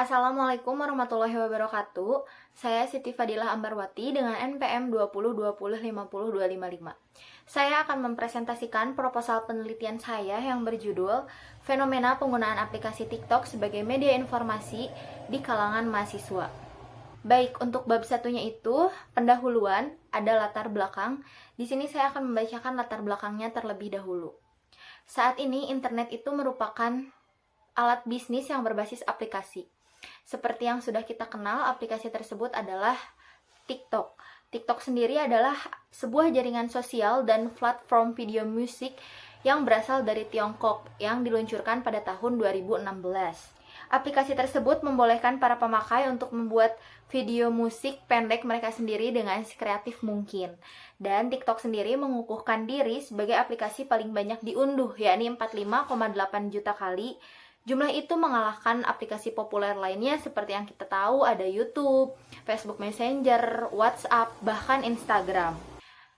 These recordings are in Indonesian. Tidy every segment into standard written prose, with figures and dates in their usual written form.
Assalamualaikum warahmatullahi wabarakatuh. Saya Siti Fadilah Ambarwati dengan NPM 2020500255. Saya akan mempresentasikan proposal penelitian saya yang berjudul Fenomena Penggunaan Aplikasi TikTok sebagai Media Informasi di Kalangan Mahasiswa. Baik, untuk bab satunya itu, pendahuluan, ada latar belakang. Di sini saya akan membacakan latar belakangnya terlebih dahulu. Saat ini, internet itu merupakan alat bisnis yang berbasis aplikasi. Seperti yang sudah kita kenal, aplikasi tersebut adalah TikTok. TikTok sendiri adalah sebuah jaringan sosial dan platform video musik yang berasal dari Tiongkok yang diluncurkan pada tahun 2016. Aplikasi tersebut membolehkan para pemakai untuk membuat video musik pendek mereka sendiri dengan sekreatif mungkin. Dan TikTok sendiri mengukuhkan diri sebagai aplikasi paling banyak diunduh, yakni 45,8 juta kali. Jumlah itu mengalahkan aplikasi populer lainnya seperti yang kita tahu ada YouTube, Facebook Messenger, WhatsApp, bahkan Instagram.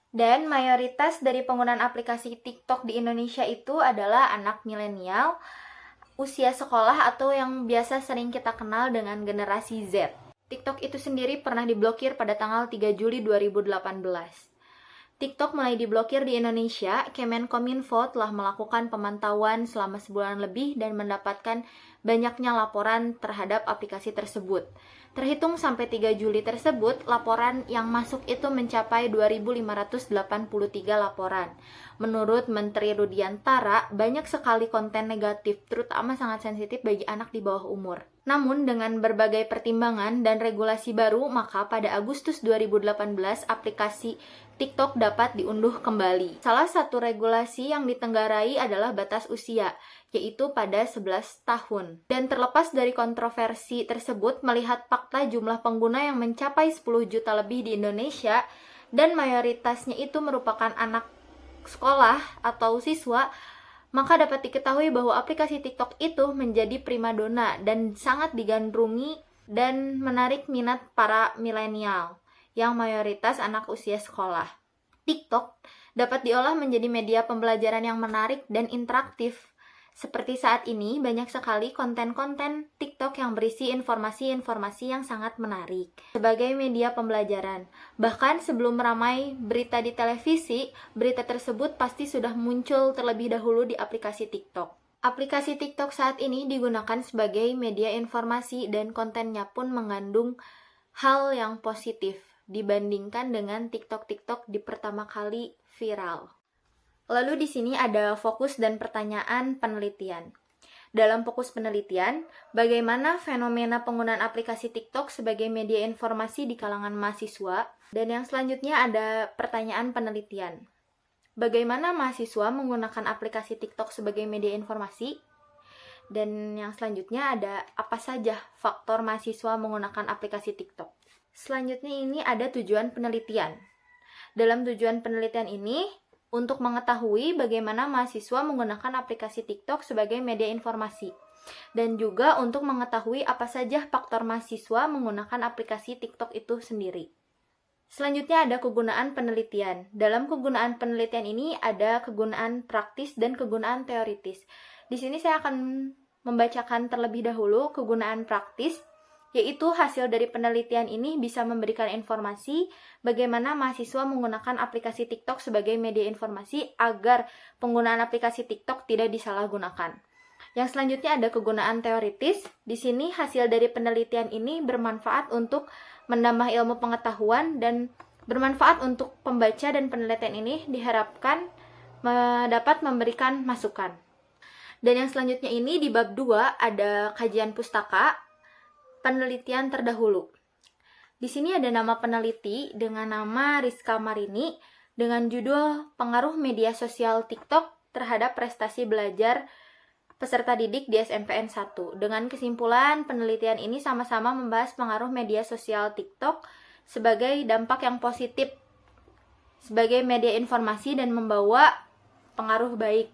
Dan mayoritas dari penggunaan aplikasi TikTok di Indonesia itu adalah anak milenial, usia sekolah atau yang biasa sering kita kenal dengan generasi Z. TikTok itu sendiri pernah diblokir pada tanggal 3 Juli 2018. TikTok mulai diblokir di Indonesia, Kemenkominfo telah melakukan pemantauan selama sebulan lebih dan mendapatkan banyaknya laporan terhadap aplikasi tersebut. Terhitung sampai 3 Juli tersebut, laporan yang masuk itu mencapai 2.583 laporan. Menurut Menteri Rudiantara, banyak sekali konten negatif, terutama sangat sensitif bagi anak di bawah umur. Namun, dengan berbagai pertimbangan dan regulasi baru, maka pada Agustus 2018, aplikasi TikTok dapat diunduh kembali. Salah satu regulasi yang ditenggarai adalah batas usia, yaitu pada 11 tahun. Dan terlepas dari kontroversi tersebut, melihat fakta jumlah pengguna yang mencapai 10 juta lebih di Indonesia, dan mayoritasnya itu merupakan anak sekolah atau siswa, maka dapat diketahui bahwa aplikasi TikTok itu menjadi primadona dan sangat digandrungi dan menarik minat para milenial yang mayoritas anak usia sekolah. TikTok dapat diolah menjadi media pembelajaran yang menarik dan interaktif. Seperti saat ini, banyak sekali konten-konten TikTok yang berisi informasi-informasi yang sangat menarik sebagai media pembelajaran. Bahkan sebelum ramai berita di televisi, berita tersebut pasti sudah muncul terlebih dahulu di aplikasi TikTok. Aplikasi TikTok saat ini digunakan sebagai media informasi dan kontennya pun mengandung hal yang positif dibandingkan dengan TikTok di pertama kali viral. Lalu di sini ada fokus dan pertanyaan penelitian. Dalam fokus penelitian, bagaimana fenomena penggunaan aplikasi TikTok sebagai media informasi di kalangan mahasiswa? Dan yang selanjutnya ada pertanyaan penelitian. Bagaimana mahasiswa menggunakan aplikasi TikTok sebagai media informasi? Dan yang selanjutnya ada apa saja faktor mahasiswa menggunakan aplikasi TikTok? Selanjutnya ini ada tujuan penelitian. Dalam tujuan penelitian ini, untuk mengetahui bagaimana mahasiswa menggunakan aplikasi TikTok sebagai media informasi. Dan juga untuk mengetahui apa saja faktor mahasiswa menggunakan aplikasi TikTok itu sendiri. Selanjutnya ada kegunaan penelitian. Dalam kegunaan penelitian ini ada kegunaan praktis dan kegunaan teoritis. Di sini saya akan membacakan terlebih dahulu kegunaan praktis, yaitu hasil dari penelitian ini bisa memberikan informasi bagaimana mahasiswa menggunakan aplikasi TikTok sebagai media informasi agar penggunaan aplikasi TikTok tidak disalahgunakan. Yang selanjutnya ada kegunaan teoritis. Di sini hasil dari penelitian ini bermanfaat untuk menambah ilmu pengetahuan dan bermanfaat untuk pembaca, dan penelitian ini diharapkan dapat memberikan masukan. Dan yang selanjutnya ini di bab 2 ada kajian pustaka. Penelitian terdahulu. Di sini ada nama peneliti dengan nama Rizka Marini dengan judul Pengaruh Media Sosial TikTok terhadap Prestasi Belajar Peserta Didik di SNPN 1. Dengan kesimpulan, penelitian ini sama-sama membahas pengaruh media sosial TikTok sebagai dampak yang positif sebagai media informasi dan membawa pengaruh baik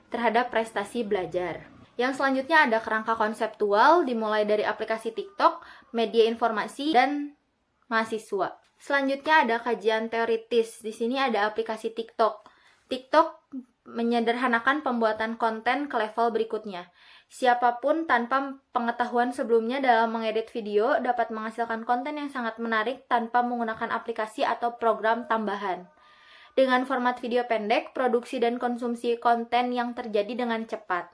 terhadap prestasi belajar. Yang selanjutnya ada kerangka konseptual dimulai dari aplikasi TikTok, media informasi, dan mahasiswa. Selanjutnya ada kajian teoritis. Di sini ada aplikasi TikTok. TikTok menyederhanakan pembuatan konten ke level berikutnya, Siapapun tanpa pengetahuan sebelumnya dalam mengedit video dapat menghasilkan konten yang sangat menarik tanpa menggunakan aplikasi atau program tambahan. Dengan format video pendek, produksi dan konsumsi konten yang terjadi dengan cepat.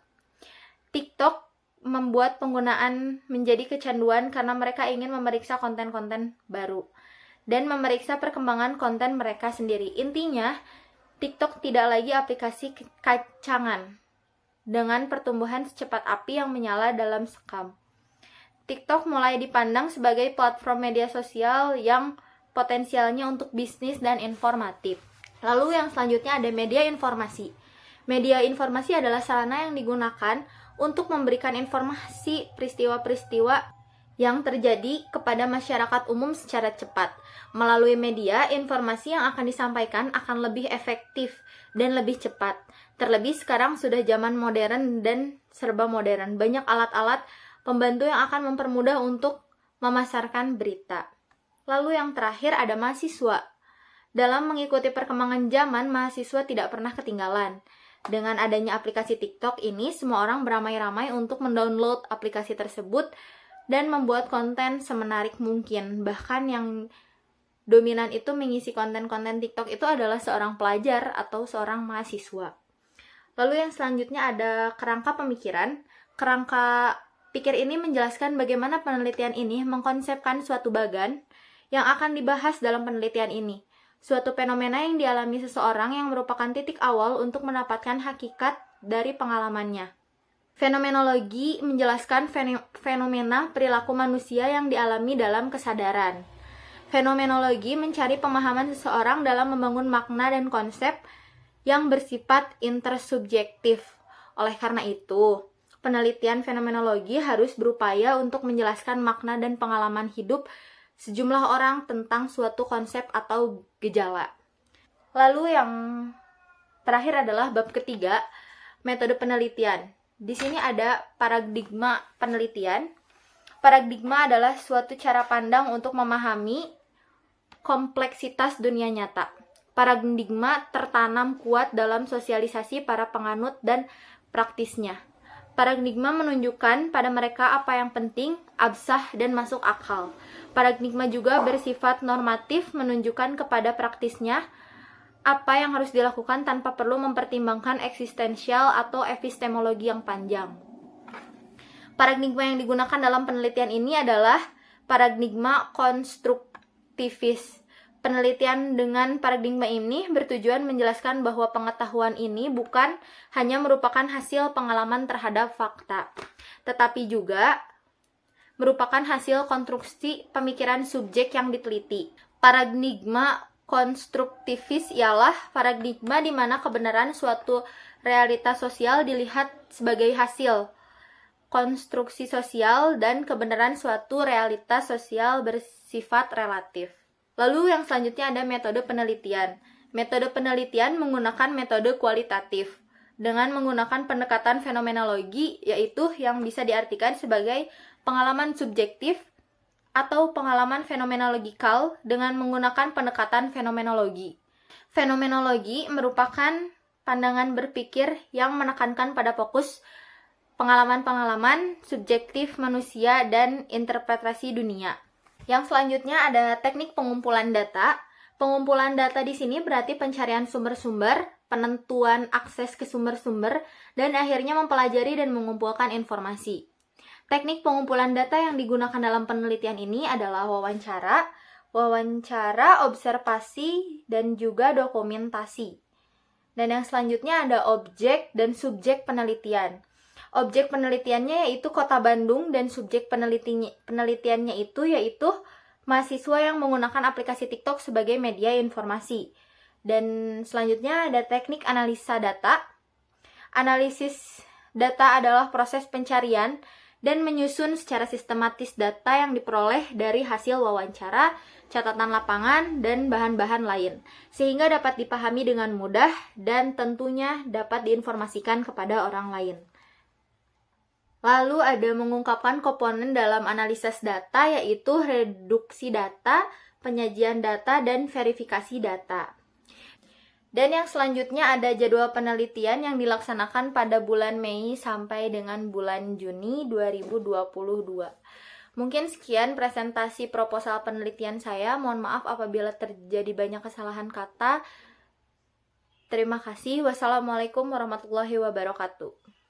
TikTok membuat penggunaan menjadi kecanduan karena mereka ingin memeriksa konten-konten baru dan memeriksa perkembangan konten mereka sendiri. Intinya, TikTok tidak lagi aplikasi kacangan dengan pertumbuhan secepat api yang menyala dalam sekam. TikTok mulai dipandang sebagai platform media sosial yang potensialnya untuk bisnis dan informatif. Lalu yang selanjutnya ada media informasi. Media informasi adalah sarana yang digunakan untuk memberikan informasi peristiwa-peristiwa yang terjadi kepada masyarakat umum secara cepat. Melalui media, informasi yang akan disampaikan akan lebih efektif dan lebih cepat. Terlebih sekarang sudah zaman modern dan serba modern. Banyak alat-alat pembantu yang akan mempermudah untuk memasarkan berita. Lalu yang terakhir ada mahasiswa. Dalam mengikuti perkembangan zaman, mahasiswa tidak pernah ketinggalan. Dengan adanya aplikasi TikTok ini, semua orang beramai-ramai untuk mendownload aplikasi tersebut dan membuat konten semenarik mungkin. Bahkan yang dominan itu mengisi konten-konten TikTok itu adalah seorang pelajar atau seorang mahasiswa. Lalu yang selanjutnya ada kerangka pemikiran. Kerangka pikir ini menjelaskan bagaimana penelitian ini mengkonsepkan suatu bagan yang akan dibahas dalam penelitian ini. Suatu fenomena yang dialami seseorang yang merupakan titik awal untuk mendapatkan hakikat dari pengalamannya. Fenomenologi menjelaskan fenomena perilaku manusia yang dialami dalam kesadaran. Fenomenologi mencari pemahaman seseorang dalam membangun makna dan konsep yang bersifat intersubjektif. Oleh karena itu, penelitian fenomenologi harus berupaya untuk menjelaskan makna dan pengalaman hidup sejumlah orang tentang suatu konsep atau gejala. Lalu yang terakhir adalah bab ketiga, metode penelitian. Di sini ada paradigma penelitian. Paradigma adalah suatu cara pandang untuk memahami kompleksitas dunia nyata. Paradigma tertanam kuat dalam sosialisasi para penganut dan praktisnya. Paradigma menunjukkan pada mereka apa yang penting, absah, dan masuk akal. Paradigma juga bersifat normatif, menunjukkan kepada praktisnya apa yang harus dilakukan tanpa perlu mempertimbangkan eksistensial atau epistemologi yang panjang. Paradigma yang digunakan dalam penelitian ini adalah paradigma konstruktivis. Penelitian dengan paradigma ini bertujuan menjelaskan bahwa pengetahuan ini bukan hanya merupakan hasil pengalaman terhadap fakta, tetapi juga merupakan hasil konstruksi pemikiran subjek yang diteliti. Paradigma konstruktivis ialah paradigma di mana kebenaran suatu realitas sosial dilihat sebagai hasil konstruksi sosial dan kebenaran suatu realitas sosial bersifat relatif. Lalu yang selanjutnya ada metode penelitian. Metode penelitian menggunakan metode kualitatif dengan menggunakan pendekatan fenomenologi, yaitu yang bisa diartikan sebagai pengalaman subjektif atau pengalaman fenomenologikal dengan menggunakan pendekatan fenomenologi. Fenomenologi merupakan pandangan berpikir yang menekankan pada fokus pengalaman-pengalaman subjektif manusia dan interpretasi dunia. Yang selanjutnya ada teknik pengumpulan data. Pengumpulan data di sini berarti pencarian sumber-sumber, penentuan akses ke sumber-sumber, dan akhirnya mempelajari dan mengumpulkan informasi. Teknik pengumpulan data yang digunakan dalam penelitian ini adalah wawancara, observasi, dan juga dokumentasi. Dan yang selanjutnya ada objek dan subjek penelitian. Objek penelitiannya yaitu Kota Bandung dan subjek penelitiannya yaitu mahasiswa yang menggunakan aplikasi TikTok sebagai media informasi. Dan selanjutnya ada teknik analisa data. Analisis data adalah proses pencarian dan menyusun secara sistematis data yang diperoleh dari hasil wawancara, catatan lapangan, dan bahan-bahan lain, sehingga dapat dipahami dengan mudah dan tentunya dapat diinformasikan kepada orang lain. Lalu ada mengungkapkan komponen dalam analisis data, yaitu reduksi data, penyajian data, dan verifikasi data. Dan yang selanjutnya ada jadwal penelitian yang dilaksanakan pada bulan Mei sampai dengan bulan Juni 2022. Mungkin sekian presentasi proposal penelitian saya. Mohon maaf apabila terjadi banyak kesalahan kata. Terima kasih. Wassalamualaikum warahmatullahi wabarakatuh.